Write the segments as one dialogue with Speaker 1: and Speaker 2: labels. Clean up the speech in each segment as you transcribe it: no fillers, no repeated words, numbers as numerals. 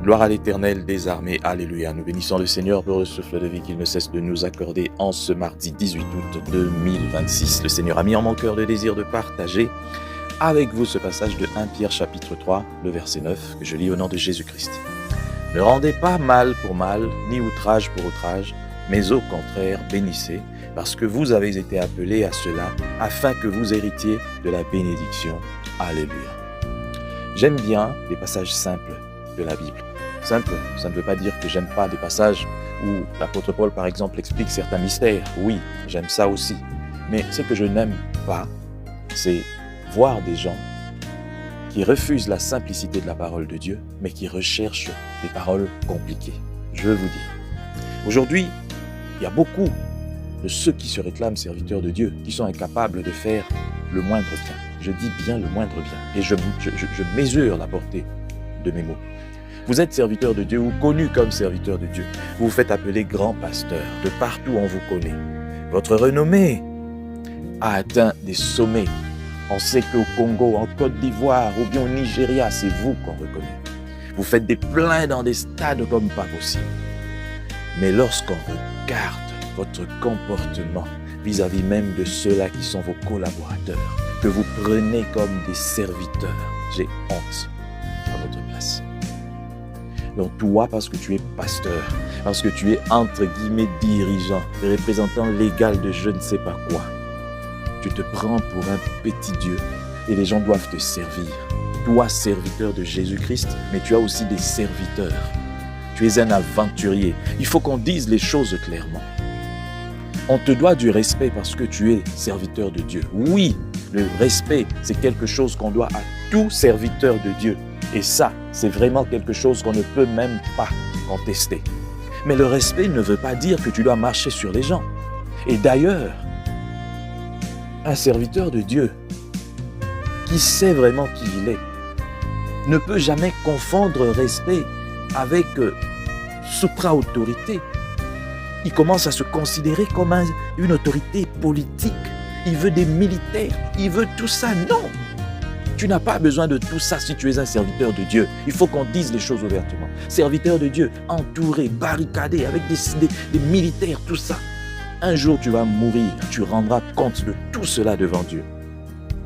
Speaker 1: Gloire à l'Éternel des armées, alléluia. Nous bénissons le Seigneur pour le souffle de vie qu'il ne cesse de nous accorder en ce mardi 18 août 2026. Le Seigneur a mis en mon cœur le désir de partager avec vous ce passage de 1 Pierre chapitre 3, le verset 9, que je lis au nom de Jésus-Christ. Ne rendez pas mal pour mal, ni outrage pour outrage, mais au contraire bénissez, parce que vous avez été appelés à cela, afin que vous héritiez de la bénédiction. Alléluia. J'aime bien les passages simples de la Bible. Simple, ça ne veut pas dire que j'aime pas des passages où l'apôtre Paul, par exemple, explique certains mystères. Oui, j'aime ça aussi. Mais ce que je n'aime pas, c'est voir des gens qui refusent la simplicité de la parole de Dieu, mais qui recherchent des paroles compliquées. Je veux vous dire, aujourd'hui, il y a beaucoup de ceux qui se réclament serviteurs de Dieu, qui sont incapables de faire le moindre bien. Je dis bien le moindre bien, et je mesure la portée de mes mots. Vous êtes serviteur de Dieu ou connu comme serviteur de Dieu. Vous vous faites appeler grand pasteur. De partout on vous connaît. Votre renommée a atteint des sommets. On sait qu'au Congo, en Côte d'Ivoire ou bien au Nigeria, c'est vous qu'on reconnaît. Vous faites des pleins dans des stades comme pas possible. Mais lorsqu'on regarde votre comportement vis-à-vis même de ceux-là qui sont vos collaborateurs, que vous prenez comme des serviteurs, j'ai honte à votre place. Donc toi, parce que tu es pasteur, parce que tu es entre guillemets dirigeant, représentant légal de je ne sais pas quoi, tu te prends pour un petit Dieu et les gens doivent te servir. Toi, serviteur de Jésus-Christ, mais tu as aussi des serviteurs. Tu es un aventurier. Il faut qu'on dise les choses clairement. On te doit du respect parce que tu es serviteur de Dieu. Oui, le respect, c'est quelque chose qu'on doit à tout serviteur de Dieu. Et ça, c'est vraiment quelque chose qu'on ne peut même pas contester. Mais le respect ne veut pas dire que tu dois marcher sur les gens. Et d'ailleurs, un serviteur de Dieu qui sait vraiment qui il est ne peut jamais confondre respect avec supra-autorité. Il commence à se considérer comme une autorité politique. Il veut des militaires, il veut tout ça. Non! Tu n'as pas besoin de tout ça si tu es un serviteur de Dieu. Il faut qu'on dise les choses ouvertement. Serviteur de Dieu, entouré, barricadé, avec des militaires, tout ça. Un jour, tu vas mourir. Tu rendras compte de tout cela devant Dieu.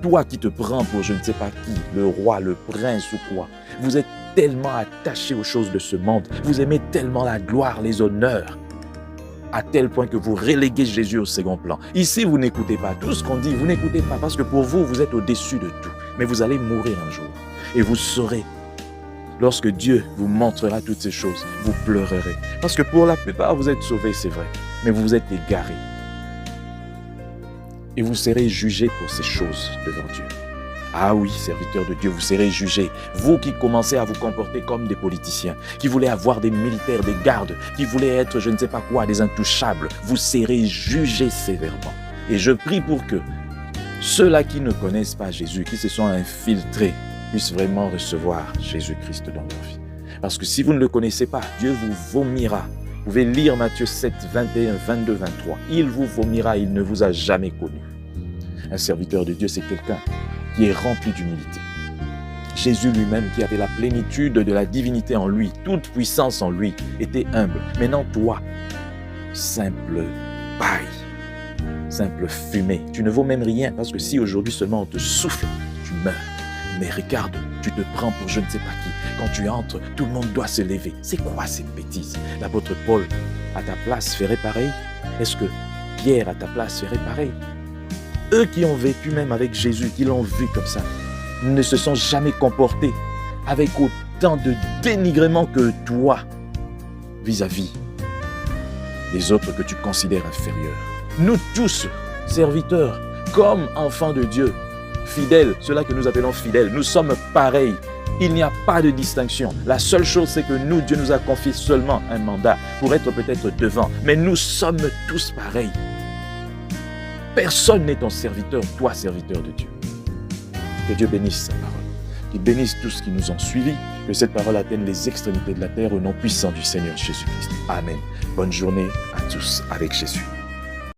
Speaker 1: Toi qui te prends pour je ne sais pas qui, le roi, le prince ou quoi. Vous êtes tellement attaché aux choses de ce monde. Vous aimez tellement la gloire, les honneurs, à tel point que vous reléguez Jésus au second plan. Ici, vous n'écoutez pas. Tout ce qu'on dit, vous n'écoutez pas parce que pour vous, vous êtes au-dessus de tout. Mais vous allez mourir un jour. Et vous saurez, lorsque Dieu vous montrera toutes ces choses, vous pleurerez. Parce que pour la plupart, vous êtes sauvés, c'est vrai. Mais vous vous êtes égarés. Et vous serez jugés pour ces choses devant Dieu. Ah oui, serviteurs de Dieu, vous serez jugés. Vous qui commencez à vous comporter comme des politiciens, qui voulez avoir des militaires, des gardes, qui voulez être je ne sais pas quoi, des intouchables, vous serez jugés sévèrement. Et je prie pour que ceux-là qui ne connaissent pas Jésus, qui se sont infiltrés, puissent vraiment recevoir Jésus-Christ dans leur vie. Parce que si vous ne le connaissez pas, Dieu vous vomira. Vous pouvez lire Matthieu 7, 21, 22, 23. Il vous vomira, il ne vous a jamais connu. Un serviteur de Dieu, c'est quelqu'un qui est rempli d'humilité. Jésus lui-même, qui avait la plénitude de la divinité en lui, toute puissance en lui, était humble. Maintenant, toi, simple paille, simple fumée, tu ne vaux même rien, parce que si aujourd'hui seulement on te souffle, tu meurs. Mais regarde, tu te prends pour je ne sais pas qui. Quand tu entres, tout le monde doit se lever. C'est quoi cette bêtise? L'apôtre Paul, à ta place, ferait pareil? Est-ce que Pierre, à ta place, ferait pareil? Eux qui ont vécu même avec Jésus, qui l'ont vu comme ça, ne se sont jamais comportés avec autant de dénigrement que toi vis-à-vis des autres que tu considères inférieurs. Nous tous, serviteurs, comme enfants de Dieu, fidèles, ceux-là que nous appelons fidèles, nous sommes pareils. Il n'y a pas de distinction. La seule chose, c'est que nous, Dieu nous a confié seulement un mandat pour être peut-être devant. Mais nous sommes tous pareils. Personne n'est ton serviteur, toi, serviteur de Dieu. Que Dieu bénisse sa parole. Qu'il bénisse tous ceux qui nous ont suivis. Que cette parole atteigne les extrémités de la terre au nom puissant du Seigneur Jésus-Christ. Amen. Bonne journée à tous avec Jésus.